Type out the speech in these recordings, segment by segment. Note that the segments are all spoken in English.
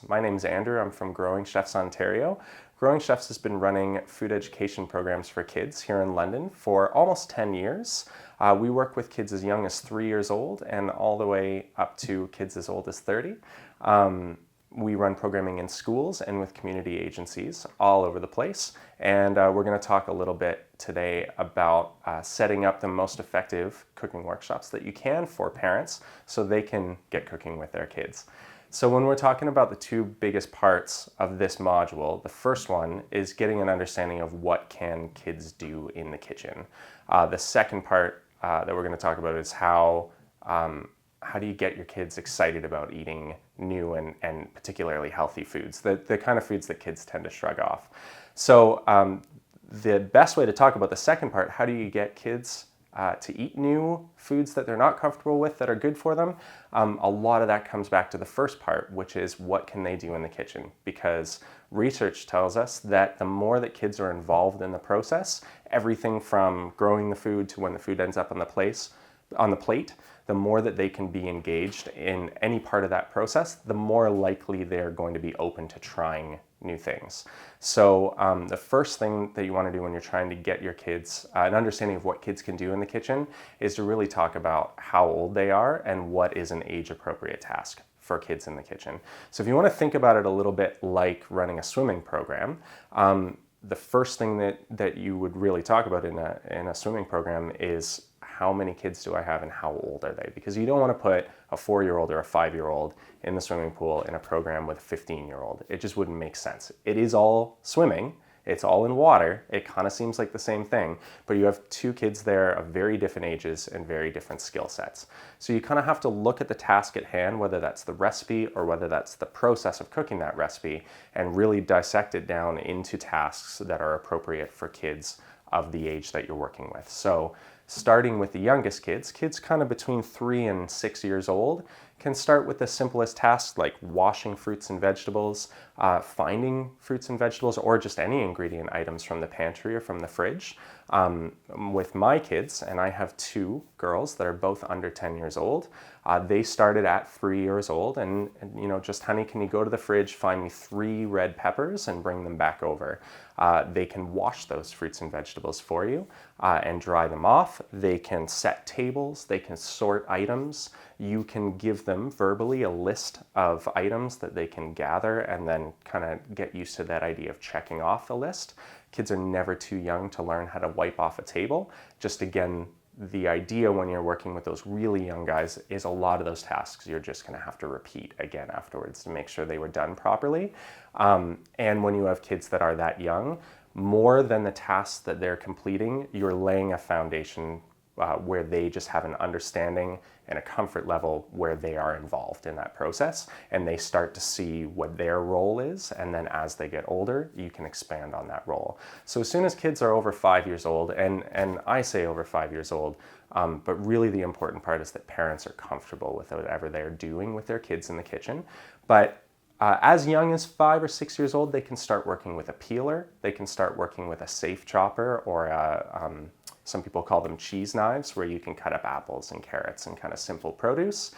My name is Andrew. I'm from Growing Chefs Ontario. Growing Chefs has been running food education programs for kids here in London for almost 10 years. We work with kids as young as 3 years old and all the way up to kids as old as 30. We run programming in schools and with community agencies all over the place. And we're going to talk a little bit today about setting up the most effective cooking workshops that you can for parents so they can get cooking with their kids. So when we're talking about the two biggest parts of this module, the first one is getting an understanding of what can kids do in the kitchen. The second part that we're going to talk about is how do you get your kids excited about eating new and particularly healthy foods, the kind of foods that kids tend to shrug off. So the best way to talk about the second part, how do you get kids to eat new foods that they're not comfortable with that are good for them, a lot of that comes back to the first part, which is what can they do in the kitchen? Because research tells us that the more that kids are involved in the process, everything from growing the food to when the food ends up on the plate, the more that they can be engaged in any part of that process, the more likely they're going to be open to trying new things. So the first thing that you want to do when you're trying to get your kids an understanding of what kids can do in the kitchen is to really talk about how old they are and what is an age-appropriate task for kids in the kitchen. So if you want to think about it a little bit like running a swimming program, the first thing that you would really talk about in a swimming program is how many kids do I have and how old are they? Because you don't want to put a 4-year-old or a 5-year-old in the swimming pool in a program with a 15-year-old. It just wouldn't make sense. It is all swimming. It's all in water. It kind of seems like the same thing, but you have two kids there of very different ages and very different skill sets. So you kind of have to look at the task at hand, whether that's the recipe or whether that's the process of cooking that recipe, and really dissect it down into tasks that are appropriate for kids of the age that you're working with. So starting with the youngest kids kind of between 3 and 6 years old, can start with the simplest tasks like washing fruits and vegetables, finding fruits and vegetables, or just any ingredient items from the pantry or from the fridge. With my kids, and I have 2 girls that are both under 10 years old, they started at 3 years old and just, honey, can you go to the fridge, find me 3 red peppers and bring them back over. They can wash those fruits and vegetables for you and dry them off. They can set tables, they can sort items. You can give them verbally a list of items that they can gather and then kind of get used to that idea of checking off the list. Kids are never too young to learn how to wipe off a table. Just again, the idea when you're working with those really young guys is a lot of those tasks you're just going to have to repeat again afterwards to make sure they were done properly. And when you have kids that are that young, more than the tasks that they're completing, you're laying a foundation where they just have an understanding and a comfort level where they are involved in that process and they start to see what their role is, and then as they get older you can expand on that role. So as soon as kids are over 5 years old, and I say over 5 years old, but really the important part is that parents are comfortable with whatever they're doing with their kids in the kitchen. But as young as 5 or 6 years old, they can start working with a peeler, they can start working with a safe chopper, or some people call them cheese knives, where you can cut up apples and carrots and kind of simple produce.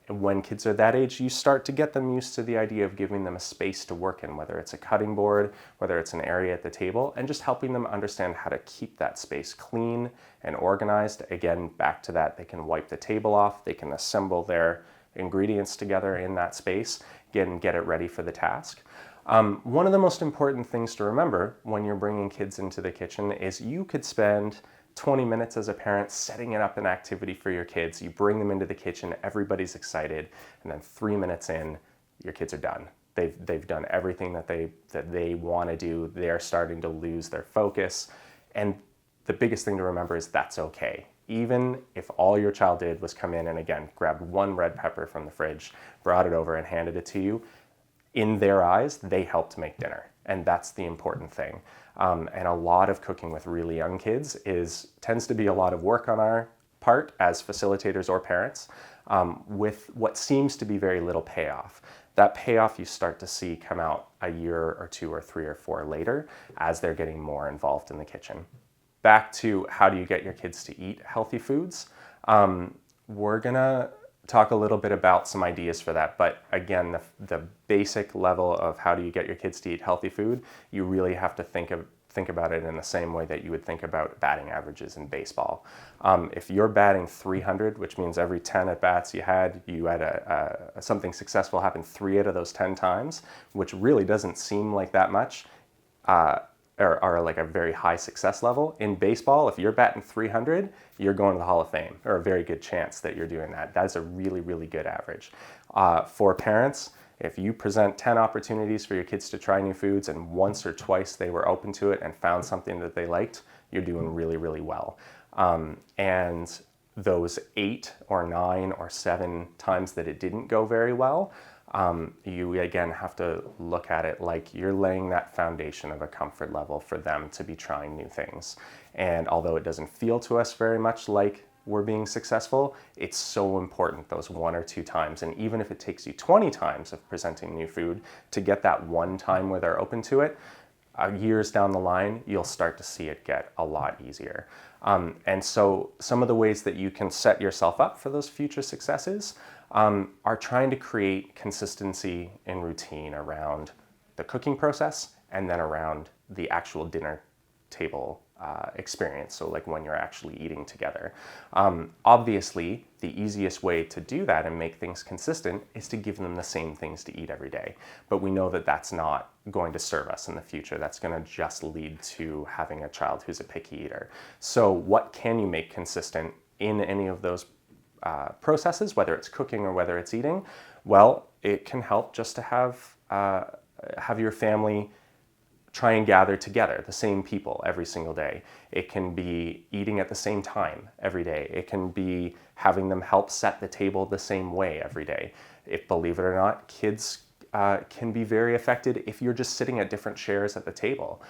When kids are that age, you start to get them used to the idea of giving them a space to work in, whether it's a cutting board, whether it's an area at the table, and just helping them understand how to keep that space clean and organized. Again, back to that, they can wipe the table off, they can assemble their ingredients together in that space, get it ready for the task. One of the most important things to remember when you're bringing kids into the kitchen is you could spend 20 minutes as a parent setting it up an activity for your kids. You bring them into the kitchen, everybody's excited, and then 3 minutes in, your kids are done. They've done everything that they want to do. They're starting to lose their focus. And the biggest thing to remember is that's okay. Even if all your child did was come in and again, grabbed 1 red pepper from the fridge, brought it over and handed it to you, in their eyes, they helped make dinner. And that's the important thing. And a lot of cooking with really young kids tends to be a lot of work on our part as facilitators or parents, with what seems to be very little payoff. That payoff you start to see come out a year or 2 or 3 or 4 later as they're getting more involved in the kitchen. Back to how do you get your kids to eat healthy foods? We're gonna talk a little bit about some ideas for that. But again, the basic level of how do you get your kids to eat healthy food, you really have to think about it in the same way that you would think about batting averages in baseball. If you're batting 300, which means every 10 at bats you had something successful happen 3 out of those 10 times, which really doesn't seem like that much, or like a very high success level. In baseball, if you're batting 300, you're going to the Hall of Fame, or a very good chance that you're doing that. That's a really, really good average. For parents, if you present 10 opportunities for your kids to try new foods and once or twice they were open to it and found something that they liked, you're doing really, really well. And those 8 or 9 or 7 times that it didn't go very well, you again have to look at it like you're laying that foundation of a comfort level for them to be trying new things. And although it doesn't feel to us very much like we're being successful, it's so important those 1 or 2 times. And even if it takes you 20 times of presenting new food to get that one time where they're open to it, years down the line, you'll start to see it get a lot easier. And so some of the ways that you can set yourself up for those future successes are trying to create consistency and routine around the cooking process and then around the actual dinner table experience, so like when you're actually eating together. Obviously, the easiest way to do that and make things consistent is to give them the same things to eat every day. But we know that that's not going to serve us in the future. That's going to just lead to having a child who's a picky eater. So what can you make consistent in any of those processes, whether it's cooking or whether it's eating? Well, it can help just to have your family try and gather together, the same people every single day. It can be eating at the same time every day. It can be having them help set the table the same way every day. If, believe it or not, kids can be very affected if you're just sitting at different chairs at the table.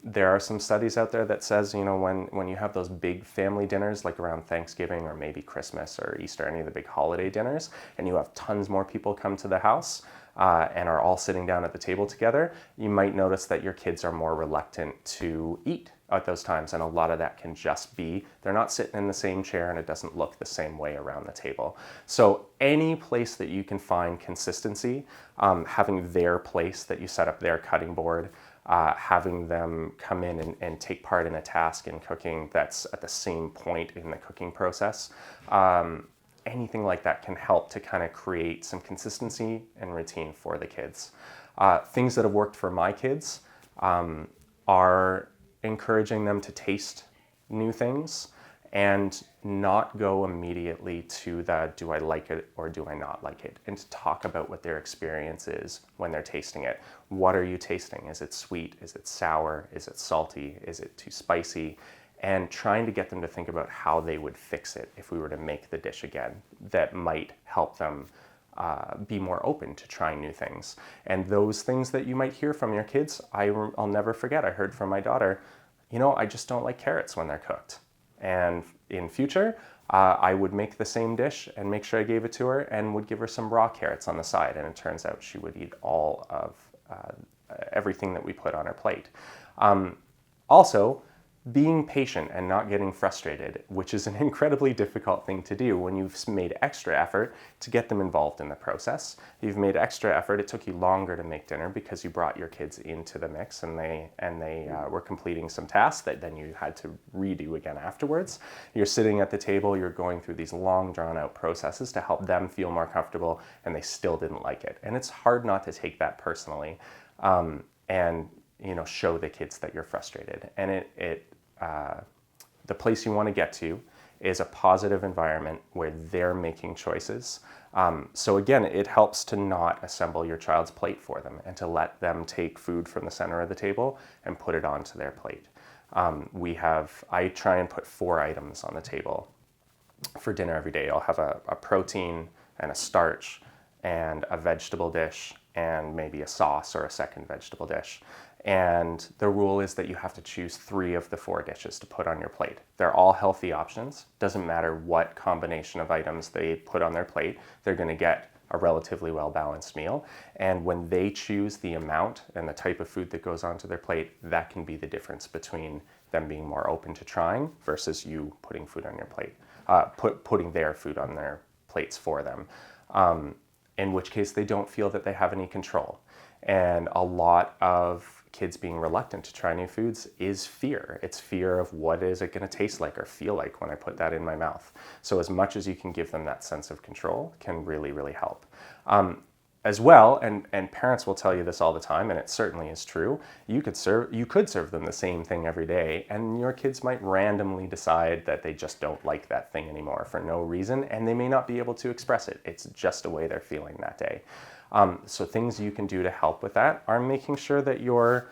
There are some studies out there that says, when you have those big family dinners, like around Thanksgiving or maybe Christmas or Easter, any of the big holiday dinners, and you have tons more people come to the house, and are all sitting down at the table together, you might notice that your kids are more reluctant to eat at those times. And a lot of that can just be they're not sitting in the same chair and it doesn't look the same way around the table. So any place that you can find consistency, having their place that you set up their cutting board, having them come in and take part in a task in cooking that's at the same point in the cooking process, anything like that can help to kind of create some consistency and routine for the kids. Things that have worked for my kids are encouraging them to taste new things and not go immediately to the do I like it or do I not like it, and to talk about what their experience is when they're tasting it. What are you tasting? Is it sweet? Is it sour? Is it salty? Is it too spicy? And trying to get them to think about how they would fix it if we were to make the dish again. That might help them be more open to trying new things. And those things that you might hear from your kids, I'll never forget. I heard from my daughter, I just don't like carrots when they're cooked. And in future, I would make the same dish and make sure I gave it to her and would give her some raw carrots on the side. And it turns out she would eat all of everything that we put on her plate. Also, being patient and not getting frustrated, which is an incredibly difficult thing to do when you've made extra effort to get them involved in the process. You've made extra effort. It took you longer to make dinner because you brought your kids into the mix and they were completing some tasks that then you had to redo again afterwards. You're sitting at the table, you're going through these long drawn out processes to help them feel more comfortable, and they still didn't like it. And it's hard not to take that personally and show the kids that you're frustrated. And the place you want to get to is a positive environment where they're making choices. So again, it helps to not assemble your child's plate for them and to let them take food from the center of the table and put it onto their plate. I try and put 4 items on the table for dinner every day. I'll have a protein and a starch and a vegetable dish and maybe a sauce or a second vegetable dish. And the rule is that you have to choose 3 of the 4 dishes to put on your plate. They're all healthy options. Doesn't matter what combination of items they put on their plate, they're going to get a relatively well-balanced meal. And when they choose the amount and the type of food that goes onto their plate, that can be the difference between them being more open to trying versus you putting food on your plate, putting their food on their plate plates for them, in which case they don't feel that they have any control. And a lot of kids being reluctant to try new foods is fear. It's fear of what is it going to taste like or feel like when I put that in my mouth. So as much as you can give them that sense of control can really, really help. As well, and parents will tell you this all the time, and it certainly is true, you could serve them the same thing every day, and your kids might randomly decide that they just don't like that thing anymore for no reason, and they may not be able to express it. It's just a way they're feeling that day. So things you can do to help with that are making sure that you're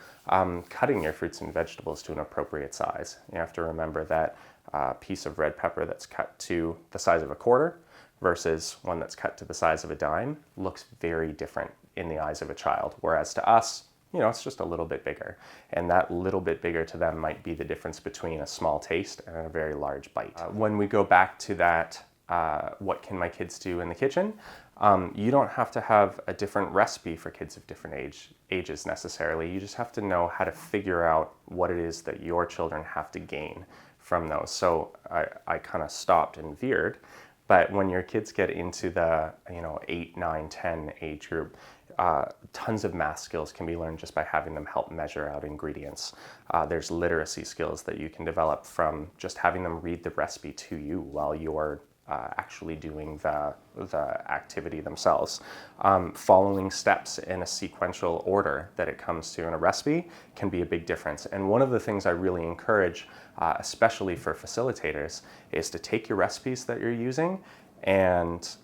cutting your fruits and vegetables to an appropriate size. You have to remember that a piece of red pepper that's cut to the size of a quarter versus one that's cut to the size of a dime looks very different in the eyes of a child. Whereas to us, it's just a little bit bigger. And that little bit bigger to them might be the difference between a small taste and a very large bite. When we go back to that, what can my kids do in the kitchen? You don't have to have a different recipe for kids of different ages necessarily. You just have to know how to figure out what it is that your children have to gain from those. So I kind of stopped and veered. But when your kids get into the 8, 9, 10 age group, tons of math skills can be learned just by having them help measure out ingredients. There's literacy skills that you can develop from just having them read the recipe to you while you're actually doing the activity themselves. Following steps in a sequential order that it comes to in a recipe can be a big difference. And one of the things I really encourage, especially for facilitators, is to take your recipes that you're using and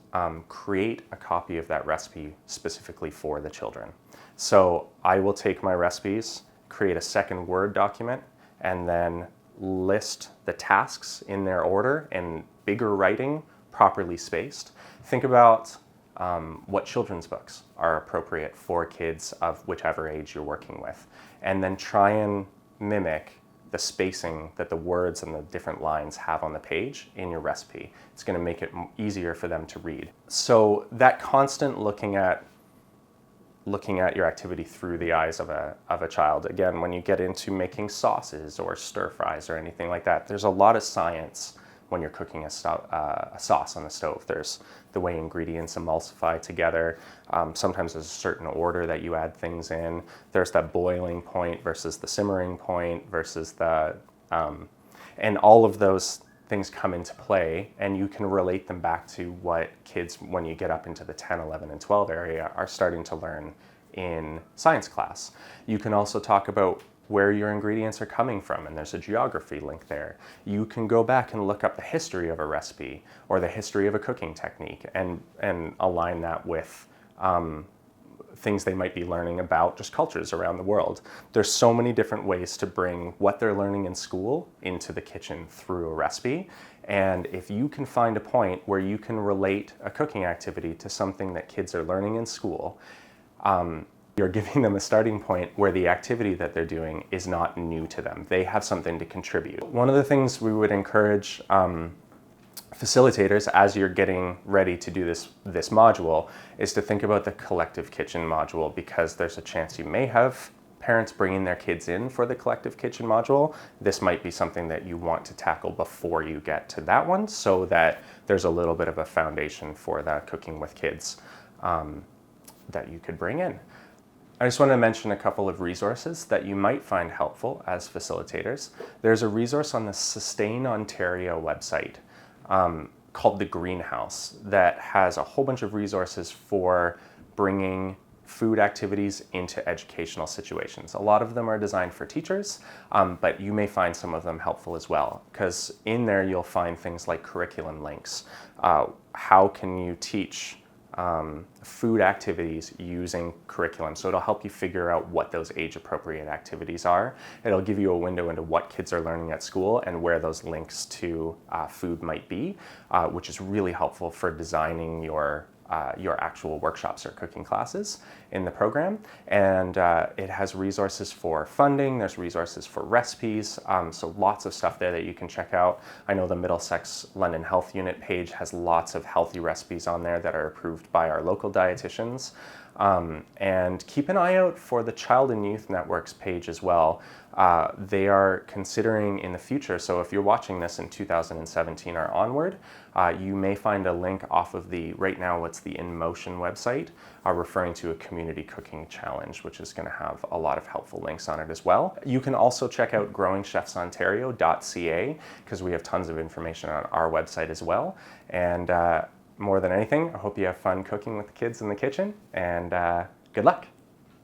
create a copy of that recipe specifically for the children. So I will take my recipes, create a second Word document, and then list the tasks in their order in bigger writing, properly spaced. Think about what children's books are appropriate for kids of whichever age you're working with, and then try and mimic the spacing that the words and the different lines have on the page in your recipe. It's going to make it easier for them to read. So that constant looking at your activity through the eyes of a child. Again, when you get into making sauces or stir fries or anything like that, there's a lot of science when you're cooking a sauce on the stove. There's the way ingredients emulsify together. Sometimes there's a certain order that you add things in. There's that boiling point versus the simmering point versus and all of those things come into play, and you can relate them back to what kids, when you get up into the 10, 11, and 12 area, are starting to learn in science class. You can also talk about where your ingredients are coming from, and there's a geography link there. You can go back and look up the history of a recipe or the history of a cooking technique and align that with things they might be learning about just cultures around the world. There's so many different ways to bring what they're learning in school into the kitchen through a recipe. And if you can find a point where you can relate a cooking activity to something that kids are learning in school, you're giving them a starting point where the activity that they're doing is not new to them. They have something to contribute. One of the things we would encourage facilitators, as you're getting ready to do this module, is to think about the collective kitchen module, because there's a chance you may have parents bringing their kids in for the collective kitchen module. This might be something that you want to tackle before you get to that one, so that there's a little bit of a foundation for that cooking with kids that you could bring in. I just want to mention a couple of resources that you might find helpful as facilitators. There's a resource on the Sustain Ontario website called The Greenhouse that has a whole bunch of resources for bringing food activities into educational situations. A lot of them are designed for teachers, but you may find some of them helpful as well, because in there you'll find things like curriculum links. How can you teach food activities using curriculum? So it'll help you figure out what those age-appropriate activities are. It'll give you a window into what kids are learning at school and where those links to food might be, which is really helpful for designing your actual workshops or cooking classes in the program. And it has resources for funding, there's resources for recipes, so lots of stuff there that you can check out. I know the Middlesex London Health Unit page has lots of healthy recipes on there that are approved by our local dietitians. And keep an eye out for the Child and Youth Network's page as well. They are considering in the future, so if you're watching this in 2017 or onward, you may find a link off of right now what's the InMotion website, referring to a community cooking challenge, which is going to have a lot of helpful links on it as well. You can also check out growingchefsontario.ca because we have tons of information on our website as well. And more than anything, I hope you have fun cooking with the kids in the kitchen, and good luck.